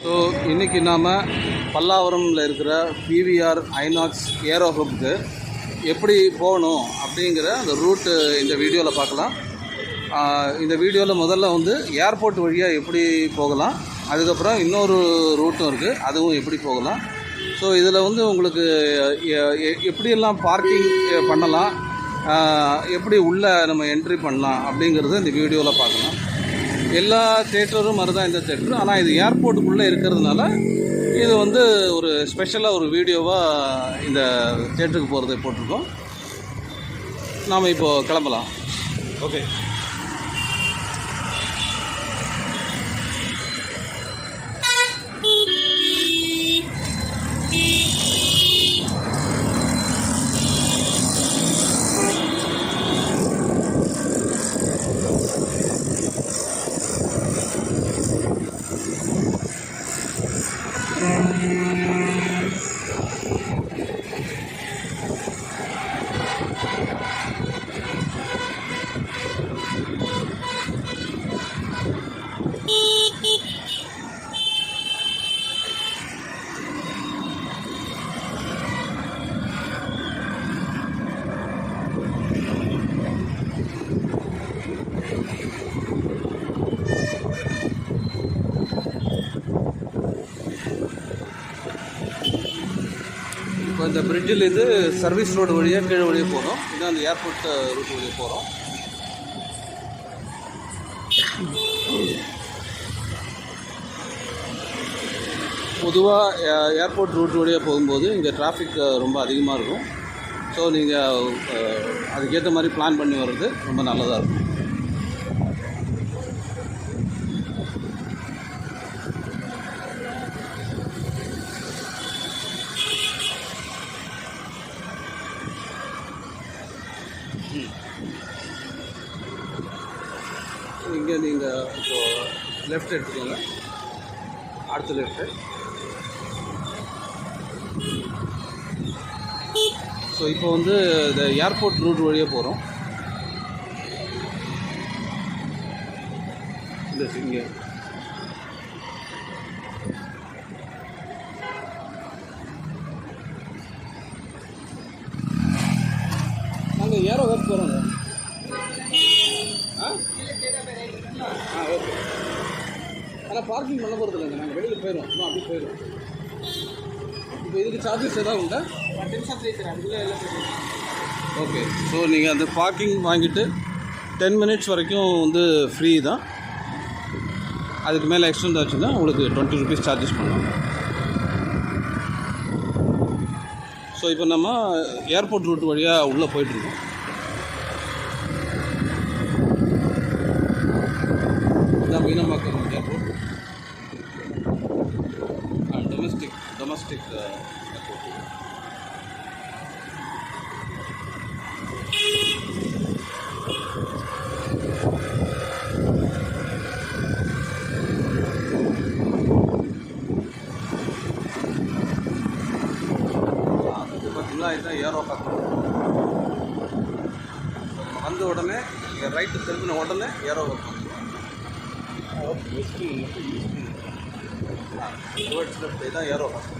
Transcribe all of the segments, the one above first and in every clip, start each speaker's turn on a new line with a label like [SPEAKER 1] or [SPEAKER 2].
[SPEAKER 1] So இன்றைக்கி நாம் பல்லாவரமில் இருக்கிற பிவிஆர் ஐநாக்ஸ் ஏரோ ஹப்புக்கு எப்படி போகணும் அப்படிங்கிற அந்த ரூட்டு இந்த வீடியோவில் பார்க்கலாம். இந்த வீடியோவில் முதல்ல வந்து ஏர்போர்ட் வழியாக எப்படி போகலாம், அதுக்கப்புறம் இன்னொரு ரூட்டும் இருக்குது, அதுவும் எப்படி போகலாம். ஸோ இதில் வந்து உங்களுக்கு எப்படியெல்லாம் பார்க்கிங் பண்ணலாம், எப்படி உள்ளே நம்ம என்ட்ரி பண்ணலாம் அப்படிங்கிறத இந்த வீடியோவில் பார்க்கலாம். எல்லா தேட்டரும் மாதிரி தான் இந்த தேட்டர், ஆனால் இது ஏர்போர்ட்டுக்குள்ளே இருக்கிறதுனால இது வந்து ஒரு ஸ்பெஷலாக ஒரு வீடியோவாக இந்த தேட்டருக்கு போகிறதை போட்டிருக்கோம். நாம் இப்போது கிளம்பலாம். ஓகே. இப்போ இந்த பிரிட்ஜில் இது சர்வீஸ் ரோடு வழியாக கீழே வழியாக போகிறோம். இதுதான் அந்த ஏர்போர்ட் ரூட் வழியாக போகிறோம். பொதுவாக ஏர்போர்ட் ரூட் வழியாக போகும்போது இங்கே டிராஃபிக் ரொம்ப அதிகமாக இருக்கும். ஸோ நீங்கள் அதுக்கேற்ற மாதிரி பிளான் பண்ணி வர்றது ரொம்ப நல்லதாக இருக்கும். இங்கே நீங்கள் இப்போது லெஃப்ட் எடுத்துக்கோங்க, அடுத்த லெஃப்ட்டு. ஸோ இப்போ வந்து இந்த ஏர்போர்ட் ரூட் வழியாக போகிறோம். இந்த இங்கே நாங்கள் ஏரோ ஹப் போகிறோங்க. ஓகே. ஆனால் பார்க்கிங் பண்ண போகிறது இல்லைங்க, நாங்கள் வெளியில் போயிடுவோம், சும்மா அப்படி போயிடுவோம். இப்போ இதுக்கு சார்ஜஸ் எதாவது உண்டா? ஓகே. ஸோ நீங்கள் அந்த பார்க்கிங் வாங்கிட்டு 10 மினிட்ஸ் வரைக்கும் வந்து ஃப்ரீ தான். அதுக்கு மேலே எக்ஸ்டெண்ட் ஆச்சுன்னா உங்களுக்கு 20 ருபீஸ் சார்ஜஸ் பண்ணலாம். ஸோ இப்போ நம்ம ஏர்போர்ட் ரூட் வழியாக உள்ளே போயிட்டுருக்கோம். இதான் மீனம்பாக்கம் ஏர்போர்ட், டொமஸ்டிக் ஏர்போர்ட். பார்த்தீங்களா, இதுதான் ஏரோ ஹப். வந்த உடனே இங்கே ரைட்டு திரும்பின உடனே ஏரோ ஹப். டுவர்ட்ஸ் லெஃப்ட் தான் ஏரோ ஹப்.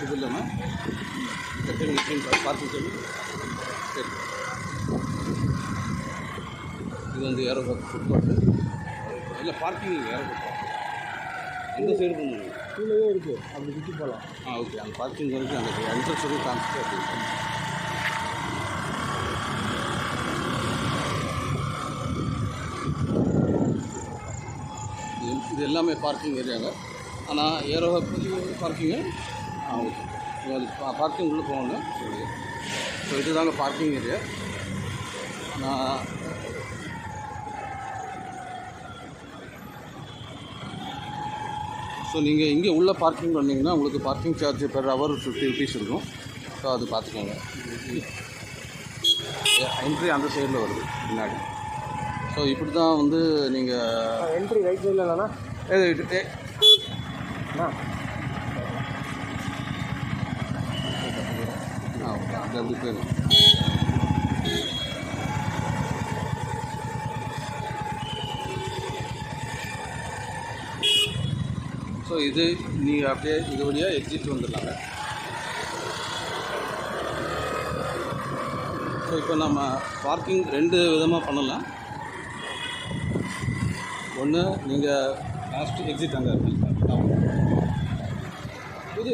[SPEAKER 1] இது இல்லாமல் பார்க்கிங் சொல்லி சரி. இது வந்து ஏரோ ஹப் ஃபுட்பாத்து இல்லை பார்க்கிங் ஏரோ ஹப். எந்த சைடு போகணும்? கீழே இருக்குது, அப்படி சுற்றி போகலாம். ஓகே. அந்த பார்க்கிங் வரைக்கும் அந்த என்ட்ரன்ஸ் வரைக்கும் காமிச்சிட்டு அப்படி இது எல்லாமே பார்க்கிங் ஏரியாங்க. ஆனால் ஏரோ ஹப் பார்க்கிங்கு ஓகே. அது பார்க்கிங் உள்ளே போகணும். ஸோ இதுதாங்க பார்க்கிங் ஏரியா. நான் ஸோ நீங்கள் இங்கே உள்ள பார்க்கிங் பண்ணிங்கன்னா உங்களுக்கு parking charge per hour 50 rupees இருக்கும். ஸோ அது பார்த்துக்கோங்க. என்ட்ரி அந்த சைடில் வருது பின்னாடி. ஸோ இப்படி தான் வந்து நீங்கள்
[SPEAKER 2] என்ட்ரி ரைட் சைடில் இல்லைண்ணா
[SPEAKER 1] அது அப்படி போயிடும். ஸோ இது நீங்கள் அப்படியே இது வழியாக எக்ஸிட் வந்துடலாங்க. ஸோ இப்போ நம்ம பார்க்கிங் 2 விதமாக பண்ணலாம். ஒன்று நீங்கள் லாஸ்ட் எக்ஸிட் அங்கே இது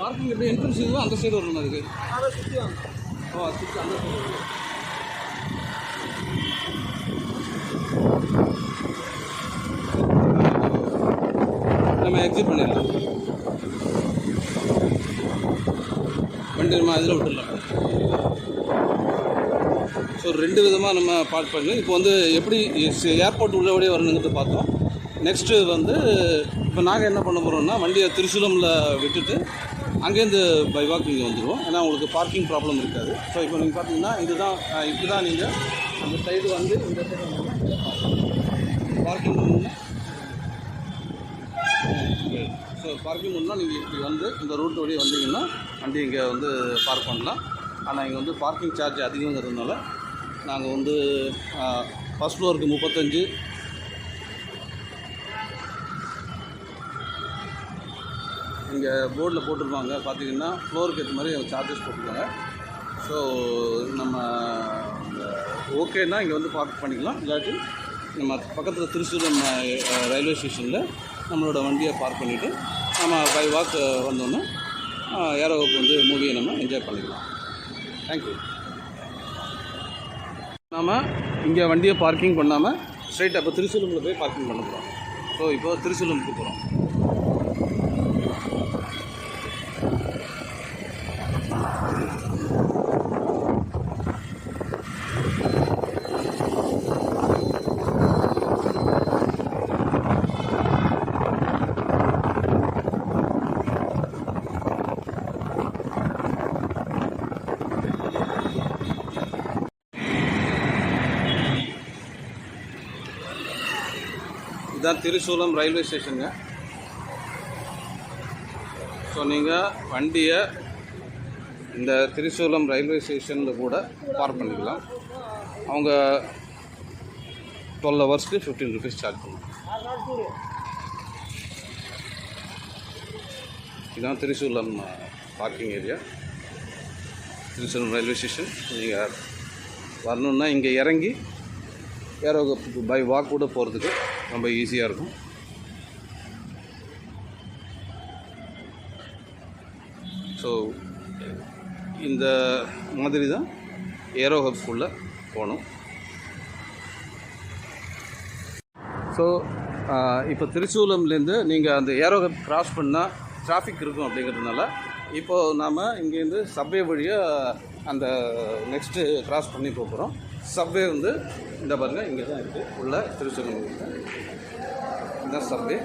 [SPEAKER 1] பார்க்கிங் எப்படி என்ட்ரன்ஸ் இதுவோ அந்த சைடு வரணும். அதுக்கு
[SPEAKER 2] அதை சுற்றி வாங்க.
[SPEAKER 1] ஓ அது சுற்றி அந்த சைடு வரும். நம்ம எக்ஸிட் பண்ணிடலாம். வண்டி நம்ம அதில் விட்டுடலாம். ஸோ 2 விதமாக நம்ம பார்க் பண்ணி இப்போ வந்து எப்படி ஏர்போர்ட் உள்ளபடியே வரணுங்கிறது பார்த்தோம். நெக்ஸ்ட்டு வந்து இப்போ நாங்கள் என்ன பண்ண போகிறோம்னா வண்டியை திருசூலமில் விட்டுட்டு அங்கேருந்து பை வாக் இங்கே வந்துடுவோம். ஏன்னா உங்களுக்கு பார்க்கிங் ப்ராப்ளம் இருக்காது. ஸோ இப்போ நீங்கள் பார்த்தீங்கன்னா இதுதான் இப்படி தான் நீங்கள் அந்த சைடு வந்து இந்த சைடு பார்க்கிங் பண்ணணும். ஸோ பார்க்கிங் பண்ணால் நீங்கள் இப்படி வந்து இந்த ரூட் வழியே வந்தீங்கன்னா வண்டி இங்கே வந்து பார்க் பண்ணலாம். ஆனால் இங்கே வந்து பார்க்கிங் சார்ஜ் அதிகங்கிறதுனால நாங்கள் வந்து ஃபஸ்ட் ஃப்ளோருக்கு 35, இங்கே போர்டில் போட்டிருப்பாங்க பார்த்தீங்கன்னா ஃப்ளோருக்கு ஏற்ற மாதிரி சார்ஜஸ் போட்டிருக்காங்க. ஸோ நம்ம ஓகேன்னா இங்கே வந்து பார்க் பண்ணிக்கலாம். இல்லாட்டி நம்ம பக்கத்தில் திருச்சூரம் ரயில்வே ஸ்டேஷனில் நம்மளோட வண்டியை பார்க் பண்ணிவிட்டு நம்ம பை வாக் வந்தோன்னே ஏரோவுக்கு வந்து மூவியை நம்ம என்ஜாய் பண்ணிக்கலாம். தேங்க்யூ. நாம் இங்கே வண்டியை பார்க்கிங் பண்ணாமல் ஸ்ட்ரைட்டாக இப்போ திருச்சூலமில் போய் பார்க்கிங் பண்ண போகிறோம். ஸோ இப்போ திருச்சூலமுக்கு போகிறோம். இதுதான் திருச்சூலம் ரயில்வே ஸ்டேஷனுங்க. ஸோ நீங்கள் வண்டியை இந்த திருச்சூலம் ரயில்வே ஸ்டேஷனில் கூட பார்க் பண்ணிக்கலாம். அவங்க 12 ஹவர்ஸ்க்கு 15 rupees சார்ஜ் பண்ணுவாங்க. இதுதான் திருச்சூலம் பார்க்கிங் ஏரியா, திருச்சூலம் ரயில்வே ஸ்டேஷன். நீங்கள் வரணுன்னா இங்கே இறங்கி ஏரோவுக்கு பை வாக் கூட போகிறதுக்கு ரொம்ப ஈஸியாக இருக்கும். ஸோ இந்த மாதிரி தான் ஏரோ ஹப்ஸ்குள்ளே போகணும். ஸோ இப்போ திருச்சூலம்லேருந்து நீங்கள் அந்த ஏரோ ஹப் கிராஸ் பண்ணால் டிராஃபிக் இருக்கும். அப்படிங்கிறதுனால இப்போது நாம் இங்கேருந்து சப்வே வழியாக அந்த நெக்ஸ்ட்டு கிராஸ் பண்ணி போகிறோம். சப்வே வந்து இந்த பாருங்கள் இங்கே தான் இருக்குது உள்ள திருச்சூலம். இதுதான் சப்வே.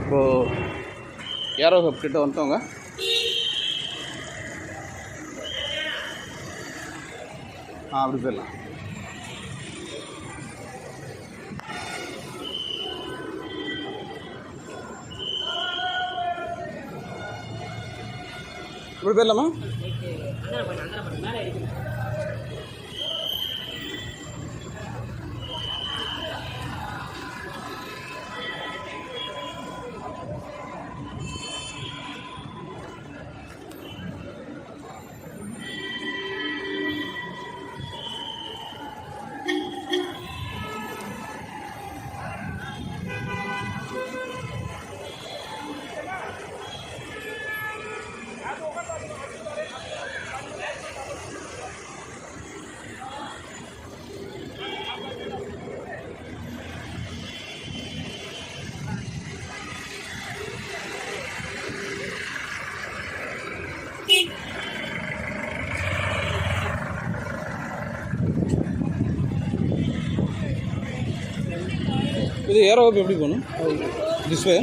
[SPEAKER 1] இப்போது ஏரோ ஹப் கிட்ட வந்துட்டோங்க. அப்படி போயிடலாம். இப்படி போயிடலாமா? இது ஏரோ ஹப் எப்படி போகணும்? This way.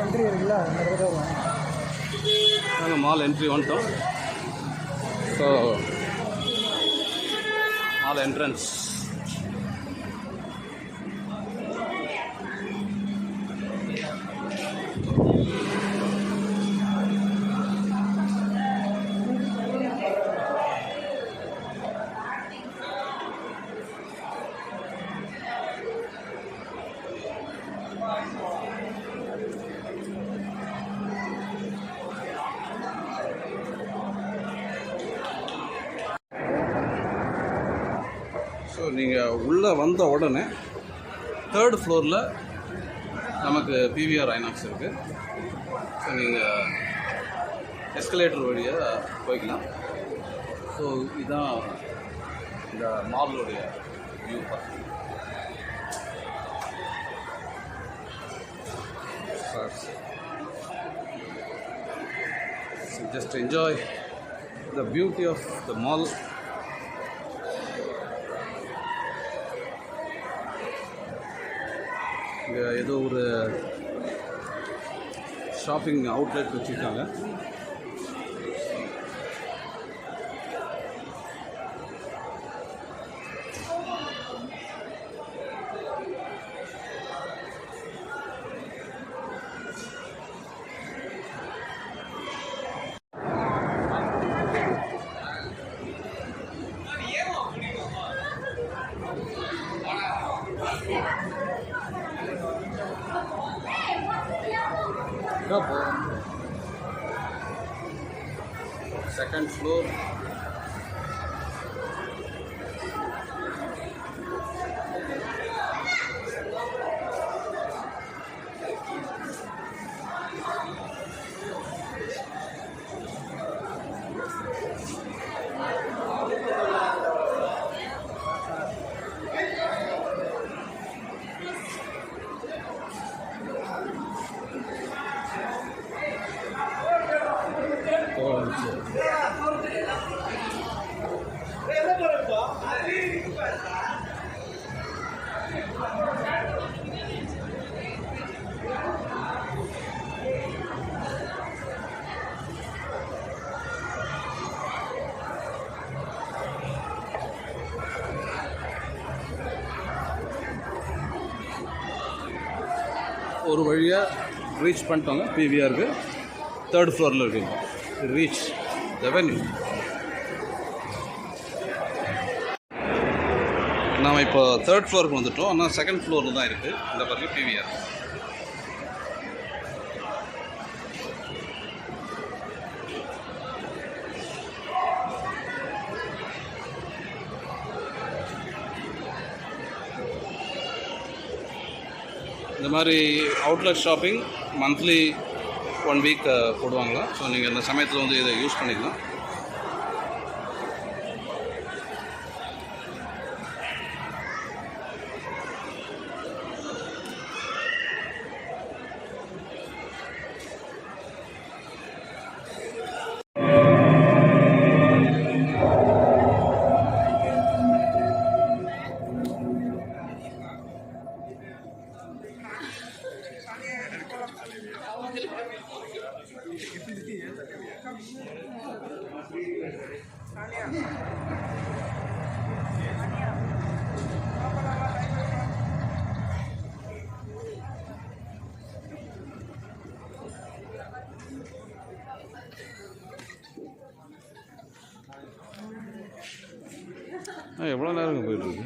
[SPEAKER 2] என்ட்ரி இருக்குல்ல
[SPEAKER 1] நாங்கள் மால் என்ட்ரி வந்துட்டோம். So mall entrance. ஸோ நீங்கள் உள்ளே வந்த உடனே 3rd ஃப்ளோரில் நமக்கு பிவிஆர் ஐநாக்ஸ் இருக்குது. ஸோ நீங்கள் எஸ்கலேட்டர் வழியாக போய்க்கலாம். ஸோ இதுதான் இந்த மாலுடைய வியூ பார்த்து. So just enjoy the beauty of the mall. இங்கே ஏதோ ஒரு ஷாப்பிங் அவுட்லெட் வச்சுருக்காங்க. Second floor. ஒரு வழியாக ரீச் பண்ணிட்டோங்க. பிவிஆருக்கு 3rd ஃப்ளோரில் இருக்குங்க. Reach the venue. நாம் இப்போ 3rd ஃப்ளோருக்கு வந்துட்டோம். ஆனால் 2nd ஃப்ளோரில் தான் இருக்குது இந்த பாருங்க பிவிஆர். இந்த மாதிரி அவுட்லெட் ஷாப்பிங் மந்த்லி 1 வீக் போடுவாங்களா. ஸோ நீங்கள் இந்த சமயத்தில் வந்து இதை யூஸ் பண்ணிக்கலாம். எவ்வளோ நேரங்க போயிட்டுருக்கு?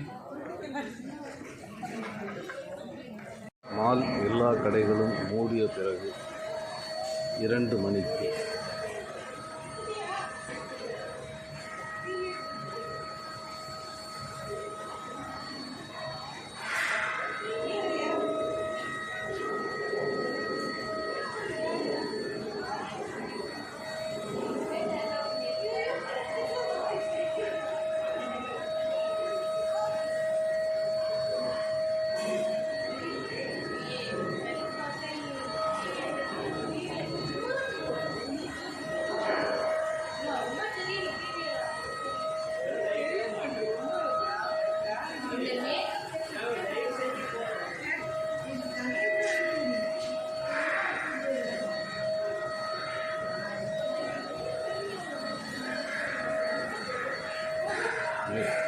[SPEAKER 1] மால் எல்லா கடைகளும் மூடிய பிறகு 2 மணிக்கு. Yes.